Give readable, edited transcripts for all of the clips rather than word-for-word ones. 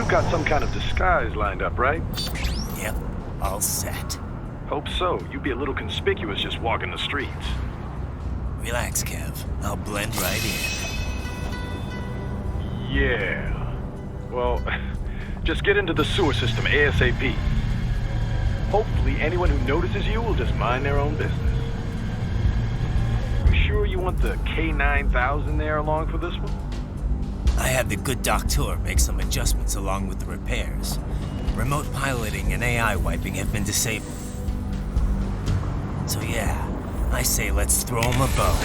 You've got some kind of disguise lined up, right? Yep, all set. Hope so. You'd be a little conspicuous just walking the streets. Relax, Kev. I'll blend right in. Yeah. Well, just get into the sewer system ASAP. Hopefully anyone who notices you will just mind their own business. You sure you want the K9000 there along for this one? I had the good doctor make some adjustments along with the repairs. Remote piloting and AI wiping have been disabled. So yeah, I say let's throw him a bone.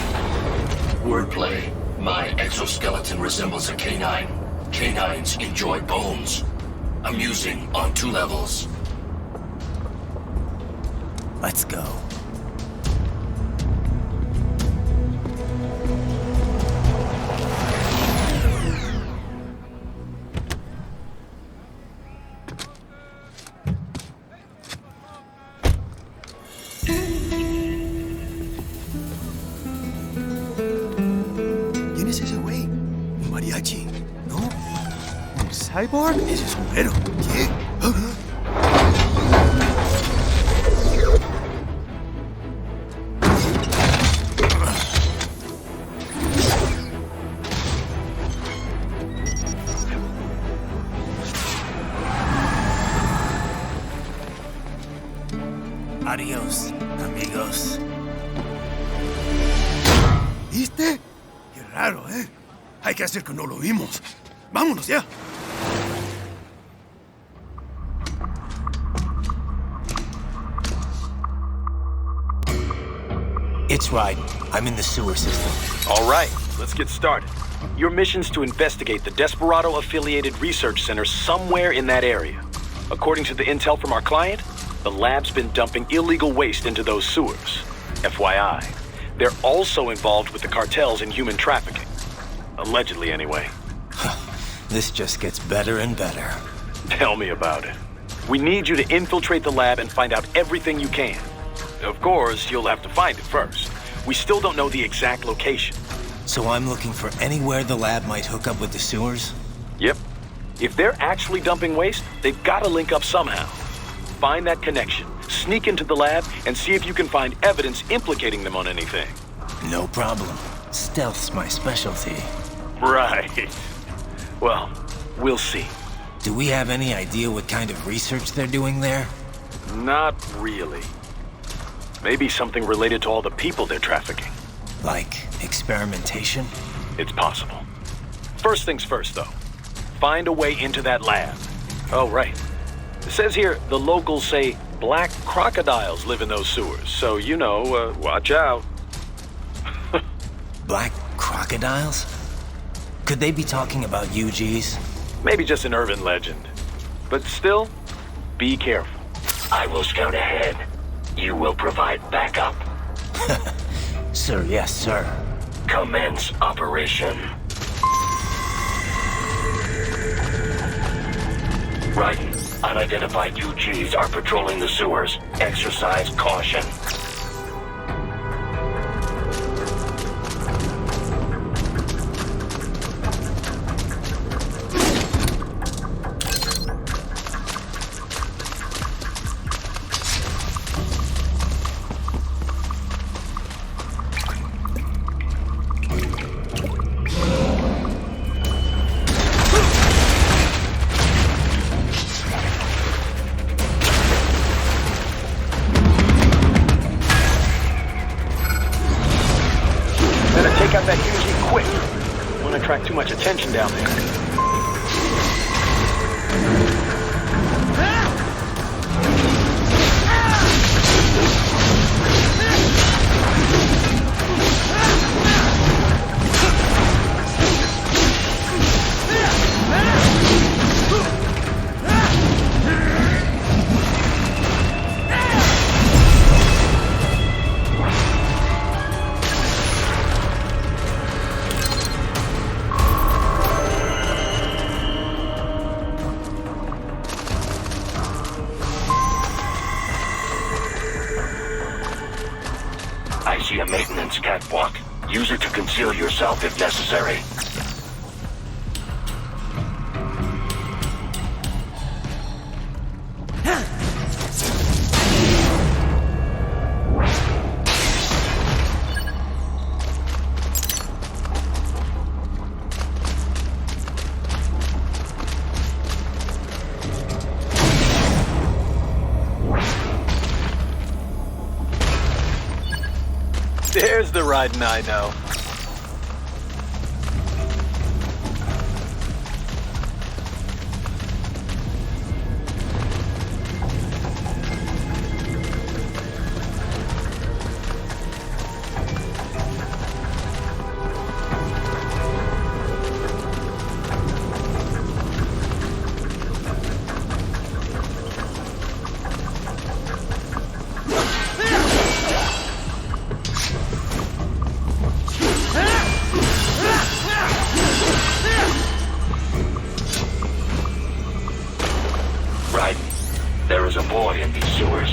Wordplay. My exoskeleton resembles a canine. Canines enjoy bones. Amusing on 2 levels. Let's go. ¿Quién es ese güey? ¿Un mariachi? ¿No? ¿Un cyborg? Ese es un güero. ¿Qué? Adiós, amigos. ¿Viste? Qué raro, ¿eh? Hay que hacer que no lo vimos. ¡Vámonos ya! It's Raiden. I'm in the sewer system. All right, let's get started. Your mission's to investigate the Desperado-affiliated research center somewhere in that area. According to the intel from our client, the lab's been dumping illegal waste into those sewers. FYI, they're also involved with the cartels in human trafficking. Allegedly, anyway. This just gets better and better. Tell me about it. We need you to infiltrate the lab and find out everything you can. Of course, you'll have to find it first. We still don't know the exact location. So I'm looking for anywhere the lab might hook up with the sewers? Yep. If they're actually dumping waste, they've got to link up somehow. Find that connection, sneak into the lab, and see if you can find evidence implicating them on anything. No problem. Stealth's my specialty. Right. Well, we'll see. Do we have any idea what kind of research they're doing there? Not really. Maybe something related to all the people they're trafficking. Like experimentation? It's possible. First things first, though. Find a way into that lab. Oh, right. It says here the locals say black crocodiles live in those sewers, so you know, watch out. Black crocodiles? Could they be talking about UGs? Maybe just an urban legend. But still, be careful. I will scout ahead. You will provide backup. Sir, yes, sir. Commence operation. Raiden, unidentified UGs are patrolling the sewers. Exercise caution. Got that UG quick. Won't attract too much attention down there. I see a maintenance catwalk. Use it to conceal yourself if necessary. the Raiden I know. There is a boy in these sewers.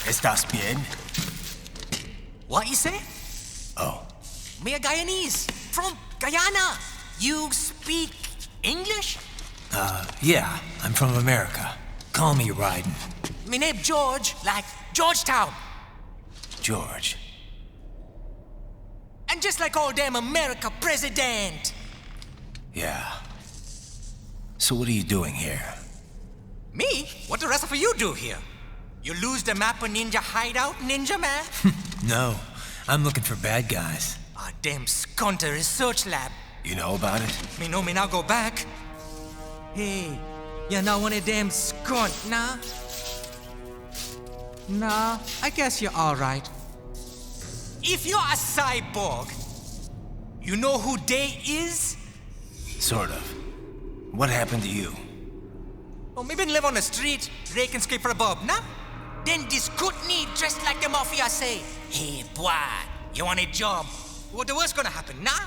¿Estás bien? What you say? Oh. Me a Guyanese from Guyana. You speak English? Yeah, I'm from America. Call me Raiden. Me name George, like Georgetown. George. And just like all damn America president. Yeah. So what are you doing here? Me? What the rest of you do here? You lose the map of Ninja Hideout, Ninja Man? No, I'm looking for bad guys. A damn skunter research lab. You know about it? Me know me now go back. Hey, you're not one of them skunt, nah? Nah, I guess you're alright. If you're a cyborg, you know who they is? Sort of. What happened to you? Oh, me been live on the street, rake and scrape for a bob, nah? Then this good need dressed like the mafia say, hey boy, you want a job? What the worst gonna happen, nah?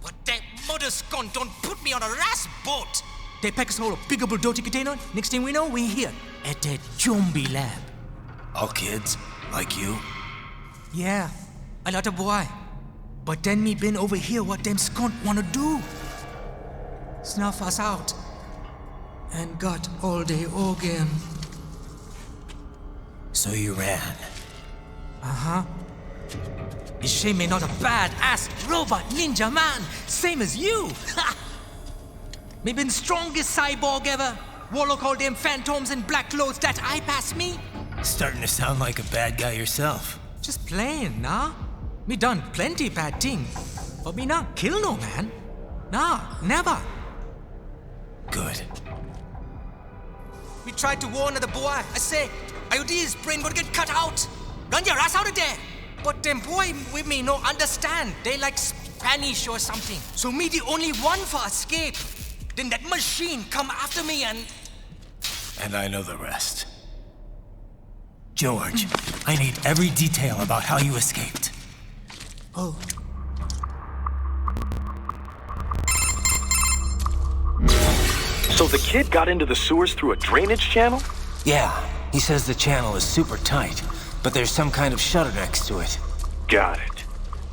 But that mother scunt don't put me on a ras boat. They pack us all a big old dirty container. Next thing we know, we here at that zombie lab. All kids? Like you? Yeah, a lot of boy. But then me been over here what them scunt wanna do. Snuff us out. And got all day organ. So you ran. Uh-huh. It's shame me not a bad-ass robot ninja man, same as you. Me been strongest cyborg ever. Warlock all them phantoms in black clothes that eye pass me. Starting to sound like a bad guy yourself. Just playing, nah? Me done plenty bad thing, but me not kill no man. Nah, never. Good. We tried to warn the boy. I say, IOD's brain gonna get cut out. Run your ass out of there. But them boy with me no understand. They like Spanish or something. So me the only one for escape. Then that machine come after me and... And I know the rest. George, I need every detail about how you escaped. Oh. So the kid got into the sewers through a drainage channel? Yeah, he says the channel is super tight, but there's some kind of shutter next to it. Got it.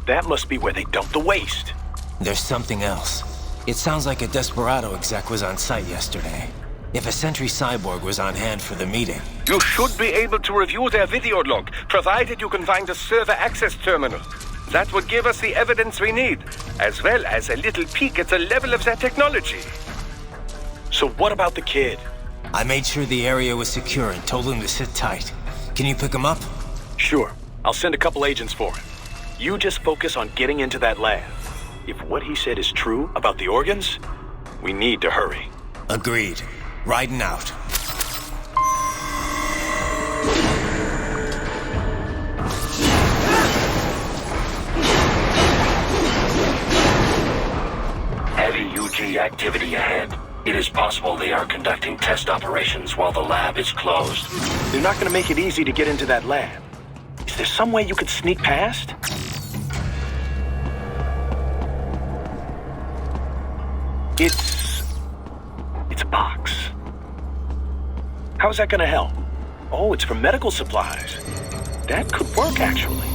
That must be where they dump the waste. There's something else. It sounds like a Desperado exec was on site yesterday. If a Sentry Cyborg was on hand for the meeting. You should be able to review their video log, provided you can find the server access terminal. That would give us the evidence we need, as well as a little peek at the level of their technology. So what about the kid? I made sure the area was secure and told him to sit tight. Can you pick him up? Sure. I'll send a couple agents for him. You just focus on getting into that lab. If what he said is true about the organs, we need to hurry. Agreed. Riding out. Heavy UG activity ahead. It is possible they are conducting test operations while the lab is closed. They're not going to make it easy to get into that lab. Is there some way you could sneak past? It's a box. How's that going to help? Oh, it's for medical supplies. That could work, actually.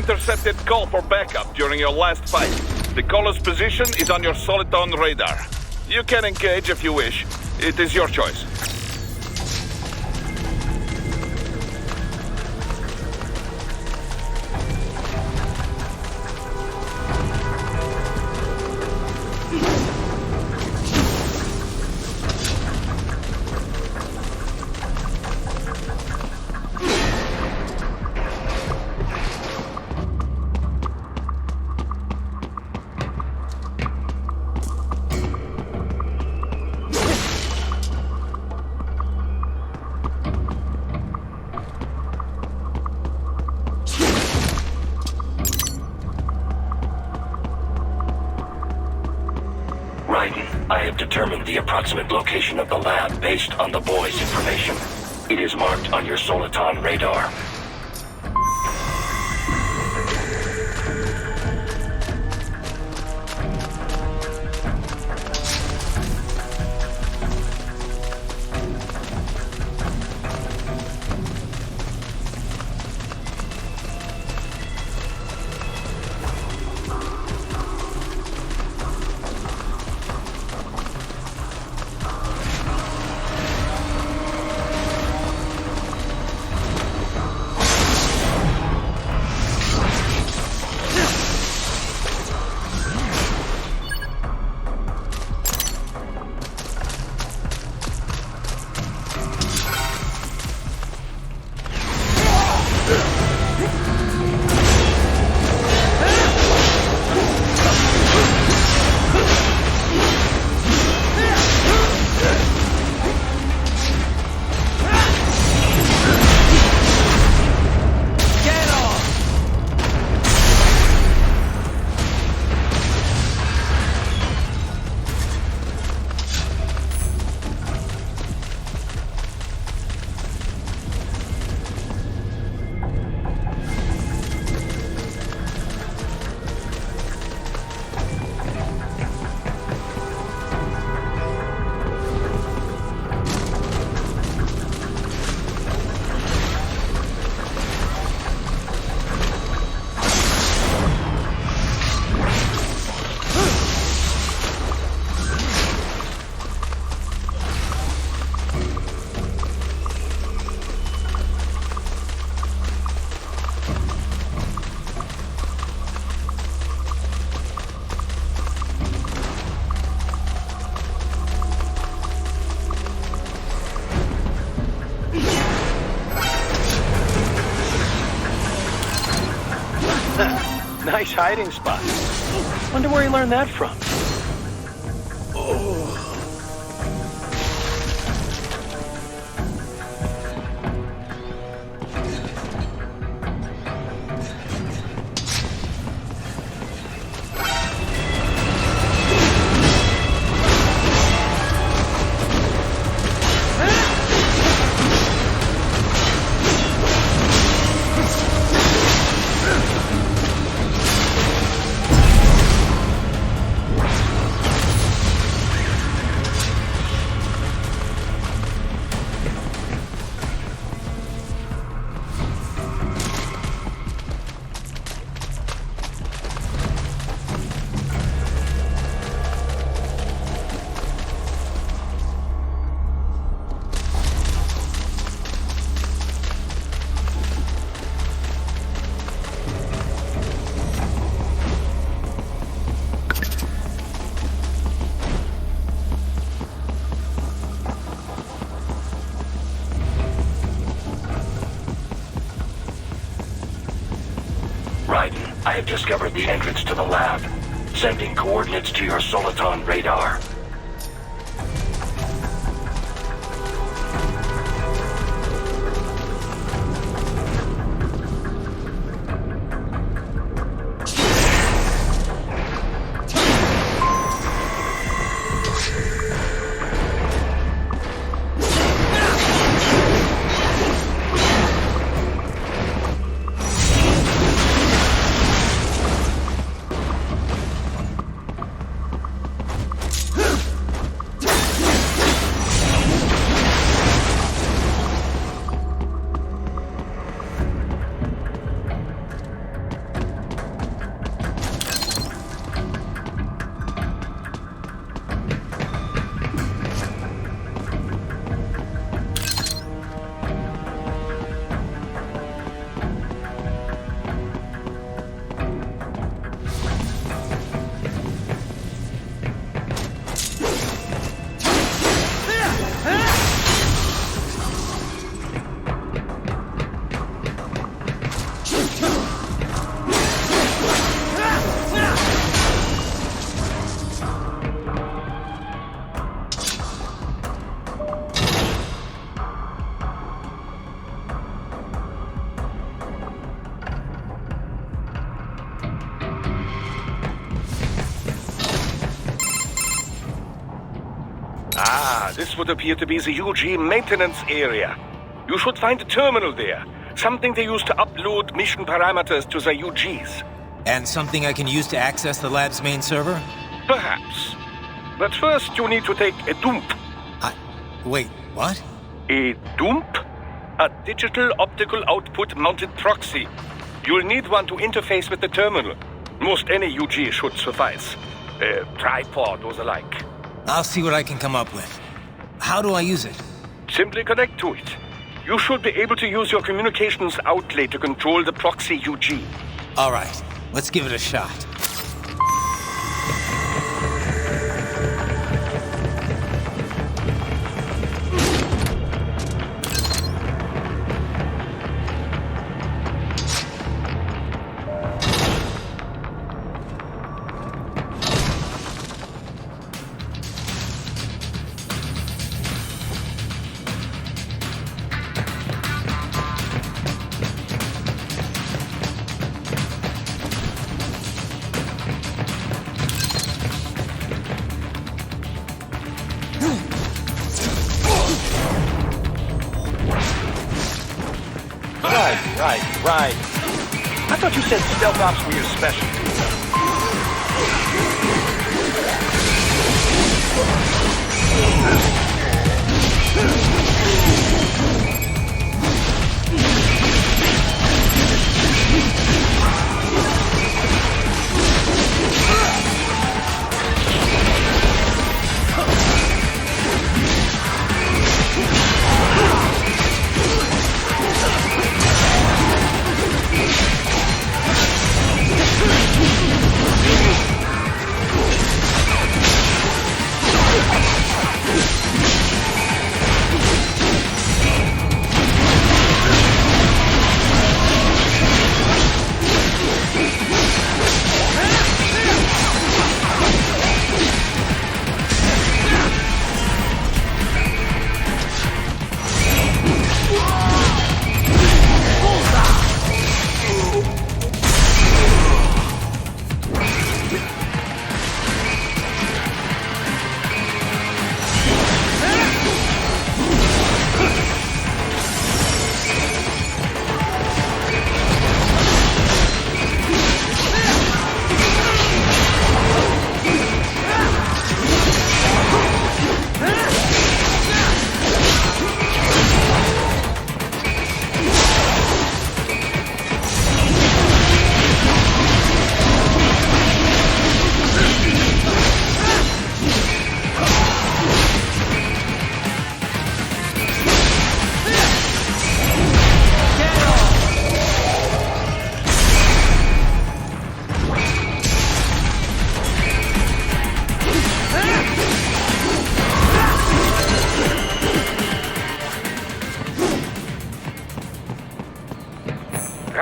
intercepted call for backup during your last fight. The caller's position is on your Soliton radar. You can engage if you wish. It is your choice. Raiden, I have determined the approximate location of the lab based on the boy's information. It is marked on your Soliton radar. Nice hiding spot. Wonder where he learned that from. Raiden, I have discovered the entrance to the lab. Sending coordinates to your Soliton radar. This would appear to be the UG maintenance area. You should find a terminal there. Something they use to upload mission parameters to the UGs. And something I can use to access the lab's main server? Perhaps. But first you need to take a dump. Wait, what? A dump? A digital optical output mounted proxy. You'll need one to interface with the terminal. Most any UG should suffice. A tripod or the like. I'll see what I can come up with. How do I use it? Simply connect to it. You should be able to use your communications outlet to control the proxy UG. All right, let's give it a shot. Right. I thought you said stealth ops were your specialty.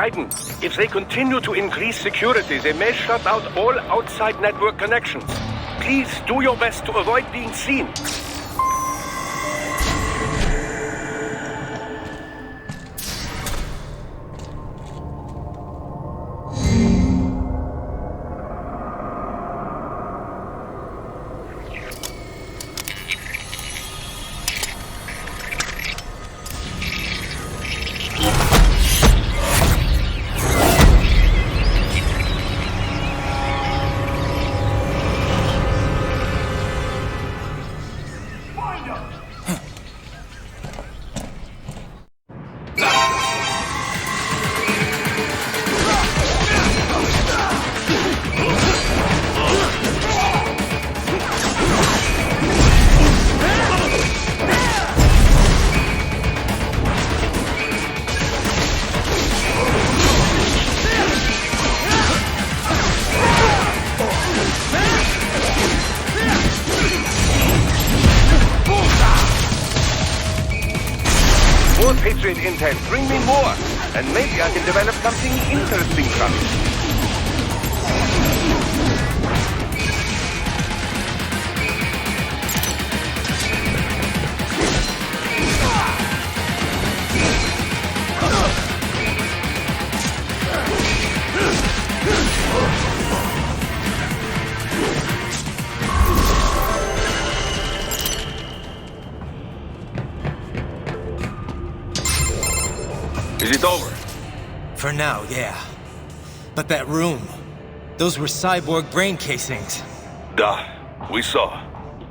Raiden, if they continue to increase security, they may shut out all outside network connections. Please do your best to avoid being seen. More Patriot intel, bring me more, and maybe I can develop something interesting from it. Is it over? For now, yeah. But that room, those were cyborg brain casings. Duh. We saw.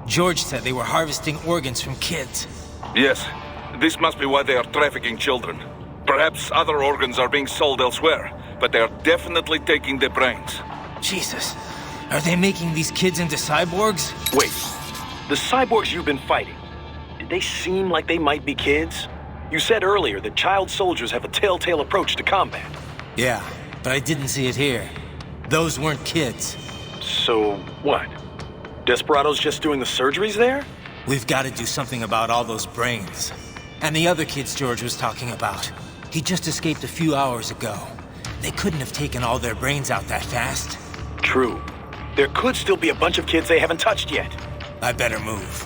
George said they were harvesting organs from kids. Yes. This must be why they are trafficking children. Perhaps other organs are being sold elsewhere, but they are definitely taking their brains. Jesus. Are they making these kids into cyborgs? Wait, the cyborgs you've been fighting, did they seem like they might be kids? You said earlier that child soldiers have a telltale approach to combat. Yeah, but I didn't see it here. Those weren't kids. So, what? Desperado's just doing the surgeries there? We've got to do something about all those brains. And the other kids George was talking about. He just escaped a few hours ago. They couldn't have taken all their brains out that fast. True. There could still be a bunch of kids they haven't touched yet. I better move.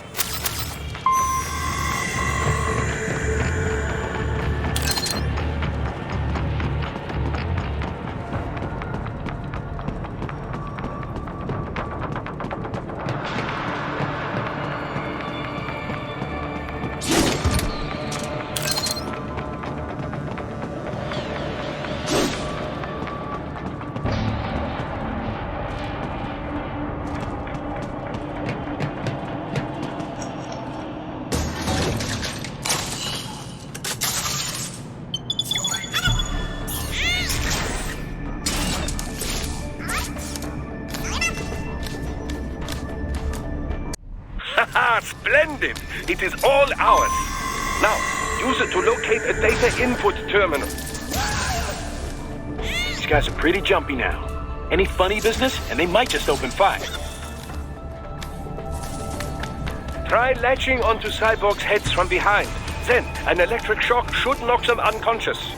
Splendid! It is all ours. Now, use it to locate a data input terminal. These guys are pretty jumpy now. Any funny business, and they might just open fire. Try latching onto cyborgs' heads from behind. Then, an electric shock should knock them unconscious.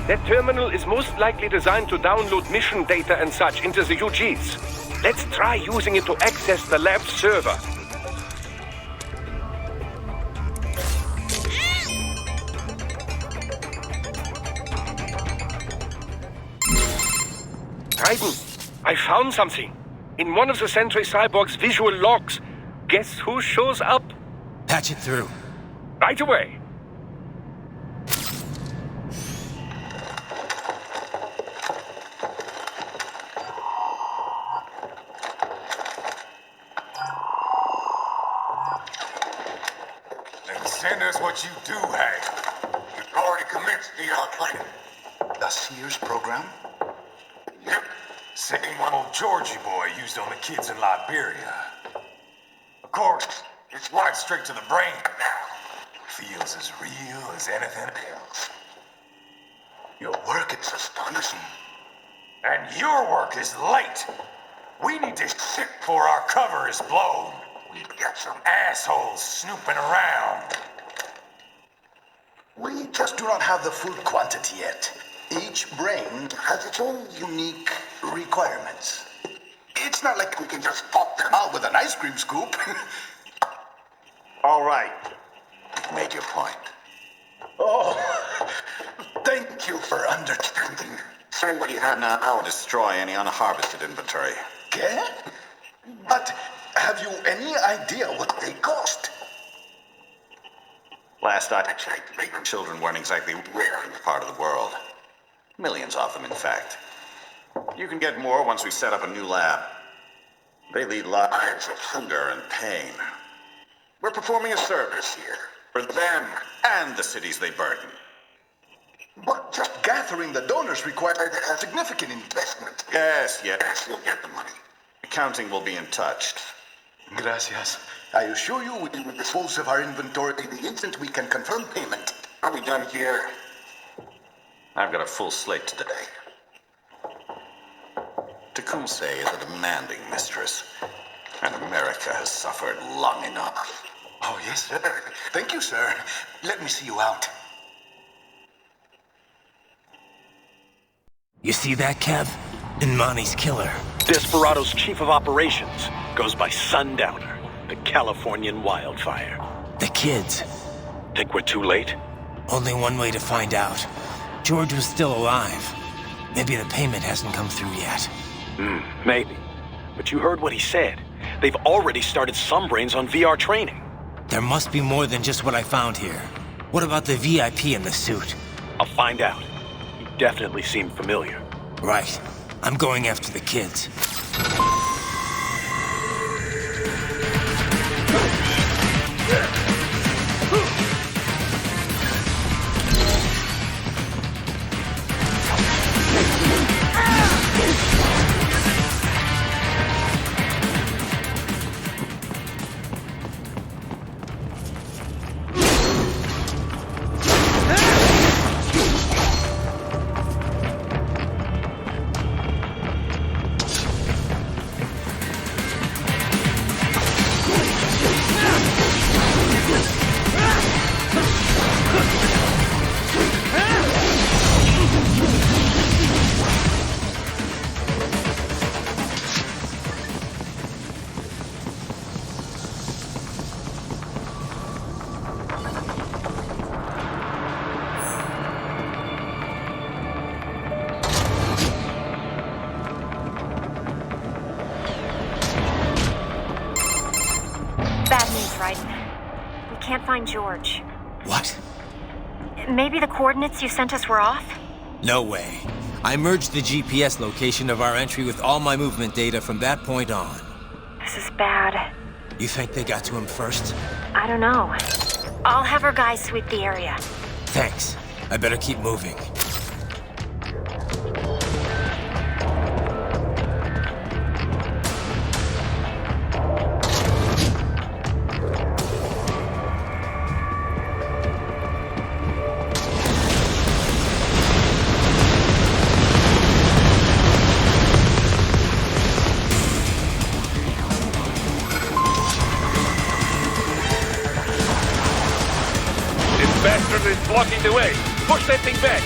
That terminal is most likely designed to download mission data and such into the UGs. Let's try using it to access the lab server. Raiden, I found something. In one of the Sentry Cyborg's visual logs. Guess who shows up? Patch it through. Right away. Send us what you do have. You've already commenced the planning. The Sears program? Yep. Same one old Georgie boy used on the kids in Liberia. Of course, it's right straight to the brain now. Feels as real as anything else. Your work is astonishing. And your work is late. We need to shit before our cover is blown. We've got some assholes snooping around. We just do not have the full quantity yet. Each brain has its own unique requirements. It's not like we can just pop them out with an ice cream scoop. All right. Make your point. Oh, thank you for understanding. Say what you have now. I'll destroy any unharvested inventory. Okay? But have you any idea what they cost? Last I checked, children weren't exactly rare in this part of the world. Millions of them, in fact. You can get more once we set up a new lab. They lead lives of hunger and pain. We're performing a service here for them and the cities they burden. But just gathering the donors required a significant investment. Yes, you'll get the money. Accounting will be in touch. Gracias. I assure you we will dispose of our inventory the instant we can confirm payment. Are we done here? I've got a full slate today. Tecumseh is a demanding mistress, and America has suffered long enough. Oh, yes, sir. Thank you, sir. Let me see you out. You see that, Kev? Imani's killer. Desperado's chief of operations goes by Sundowner, the Californian wildfire. The kids. Think we're too late? Only one way to find out. George was still alive. Maybe the payment hasn't come through yet. Maybe. But you heard what he said. They've already started some brains on VR training. There must be more than just what I found here. What about the VIP in the suit? I'll find out. He definitely seemed familiar. Right. I'm going after the kids. Raiden. We can't find George. What? Maybe the coordinates you sent us were off? No way. I merged the GPS location of our entry with all my movement data from that point on. This is bad. You think they got to him first? I don't know. I'll have our guys sweep the area. Thanks. I better keep moving. Bastard is blocking the way. Push that thing back.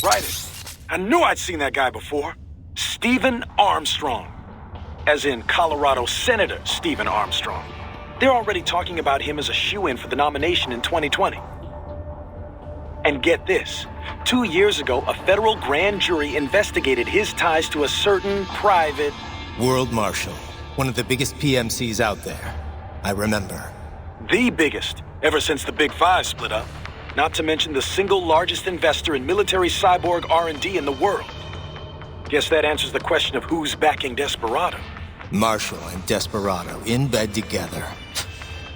Right. I knew I'd seen that guy before. Stephen Armstrong. As in Colorado Senator Stephen Armstrong. They're already talking about him as a shoo-in for the nomination in 2020. And get this. 2 years ago, a federal grand jury investigated his ties to a certain private... World Marshal. One of the biggest PMCs out there. I remember. The biggest, ever since the Big Five split up. Not to mention the single largest investor in military cyborg R&D in the world. Guess that answers the question of who's backing Desperado. Marshall and Desperado in bed together.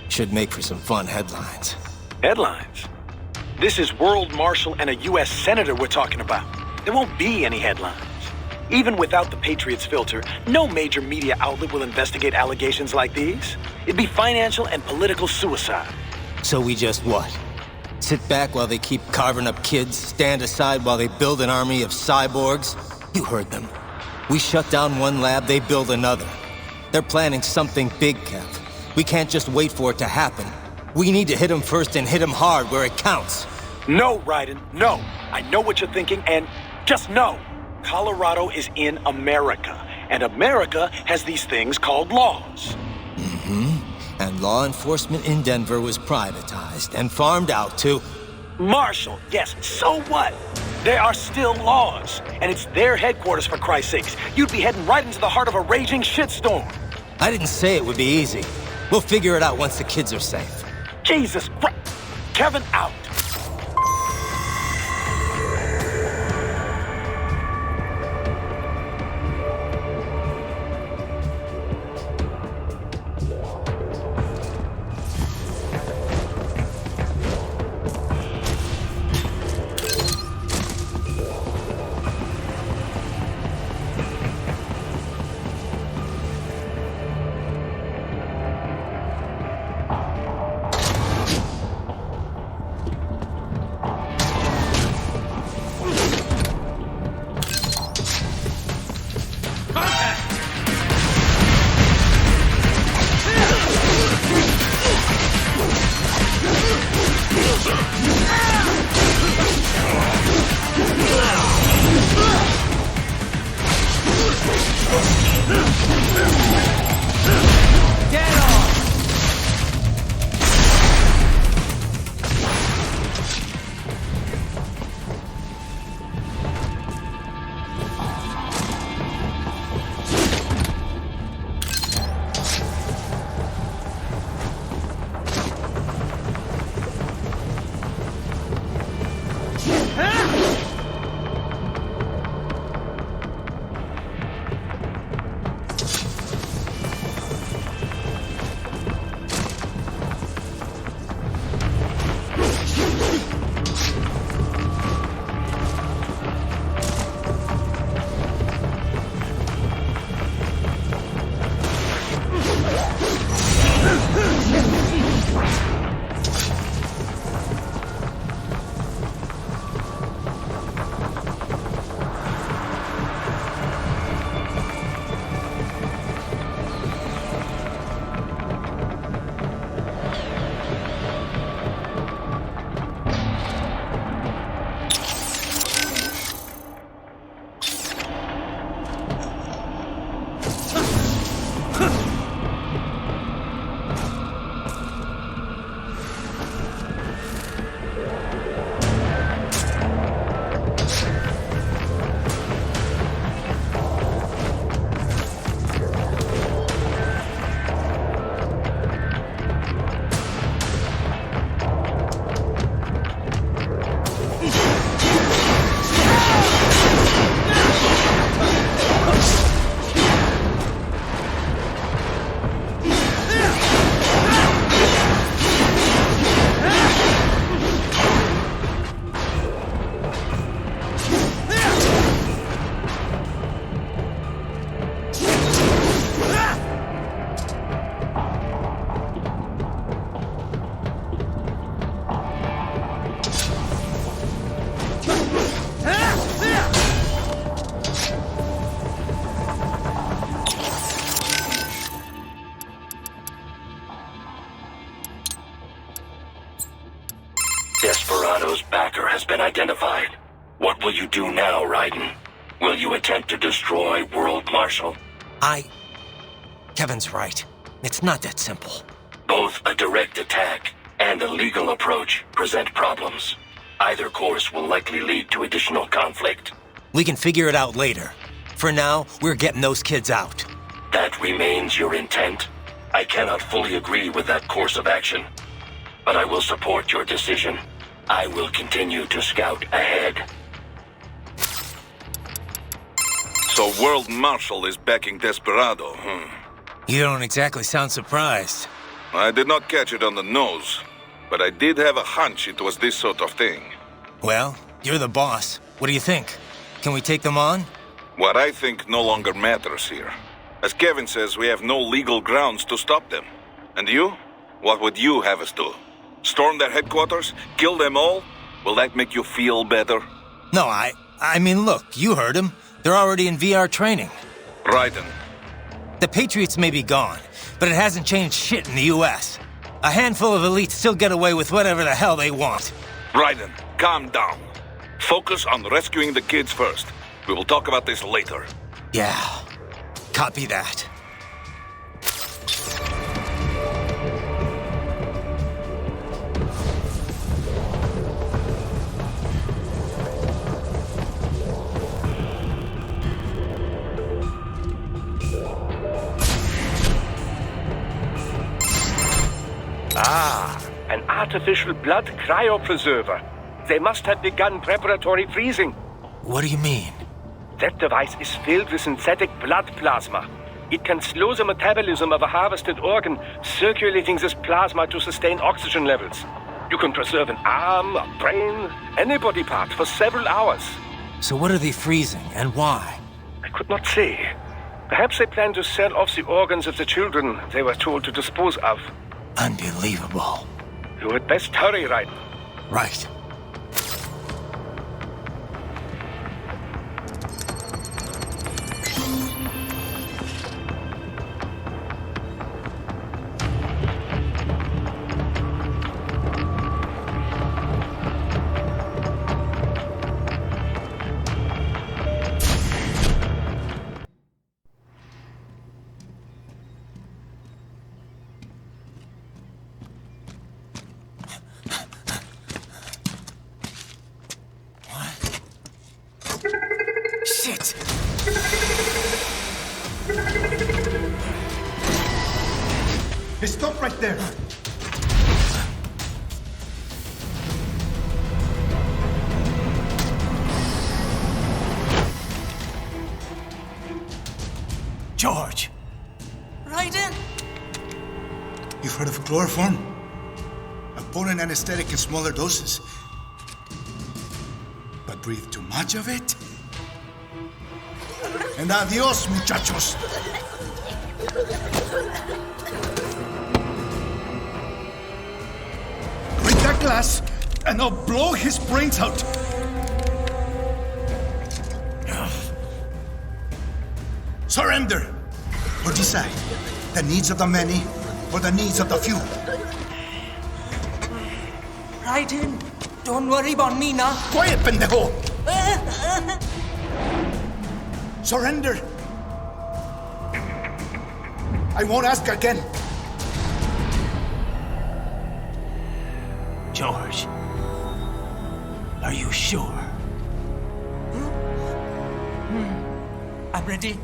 Should make for some fun headlines. Headlines? This is World Marshal and a U.S. Senator we're talking about. There won't be any headlines. Even without the Patriots filter, no major media outlet will investigate allegations like these. It'd be financial and political suicide. So we just what? Sit back while they keep carving up kids, stand aside while they build an army of cyborgs? You heard them. We shut down one lab, they build another. They're planning something big, Kev. We can't just wait for it to happen. We need to hit them first and hit them hard where it counts. No, Raiden, no. I know what you're thinking, and just know. Colorado is in America, and America has these things called laws. Mm-hmm. And law enforcement in Denver was privatized and farmed out to... Marshall, yes, so what? There are still laws, and it's their headquarters, for Christ's sakes. You'd be heading right into the heart of a raging shitstorm. I didn't say it would be easy. We'll figure it out once the kids are safe. Jesus Christ. Kevin out. Desperado's backer has been identified. What will you do now, Raiden? Will you attempt to destroy World Marshal? Kevin's right. It's not that simple. Both a direct attack and a legal approach present problems. Either course will likely lead to additional conflict. We can figure it out later. For now, we're getting those kids out. That remains your intent. I cannot fully agree with that course of action, but I will support your decision. I will continue to scout ahead. So World Marshal is backing Desperado, You don't exactly sound surprised. I did not catch it on the nose, but I did have a hunch it was this sort of thing. Well, you're the boss. What do you think? Can we take them on? What I think no longer matters here. As Kevin says, we have no legal grounds to stop them. And you? What would you have us do? Storm their headquarters? Kill them all? Will that make you feel better? No, I mean, look, you heard him. They're already in VR training. Raiden. The Patriots may be gone, but it hasn't changed shit in the U.S. A handful of elites still get away with whatever the hell they want. Raiden, calm down. Focus on rescuing the kids first. We will talk about this later. Yeah, copy that. An artificial blood cryopreserver. They must have begun preparatory freezing. What do you mean? That device is filled with synthetic blood plasma. It can slow the metabolism of a harvested organ, circulating this plasma to sustain oxygen levels. You can preserve an arm, a brain, any body part for several hours. So what are they freezing, and why? I could not say. Perhaps they plan to sell off the organs of the children they were told to dispose of. Unbelievable. You had best hurry, Raiden. Right. Shit! Hey, stop right there! George! Raiden! You've heard of chloroform? A potent anesthetic in smaller doses. But breathe too much of it? And adios, muchachos! Break that glass, and I'll blow his brains out! Surrender! Or decide, the needs of the many, or the needs of the few. Raiden, don't worry about me now. Quiet, pendejo! Surrender! I won't ask again. George, are you sure? I'm ready.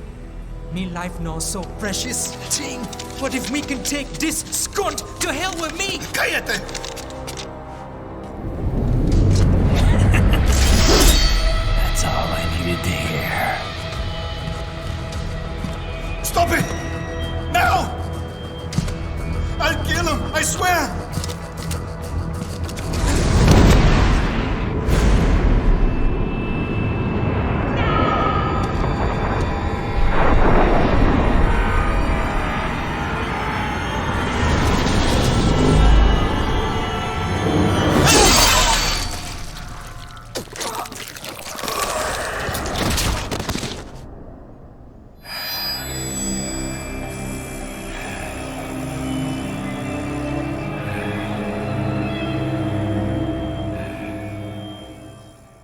Me life now so precious. Ting, what if me can take this skunt to hell with me? Cállate!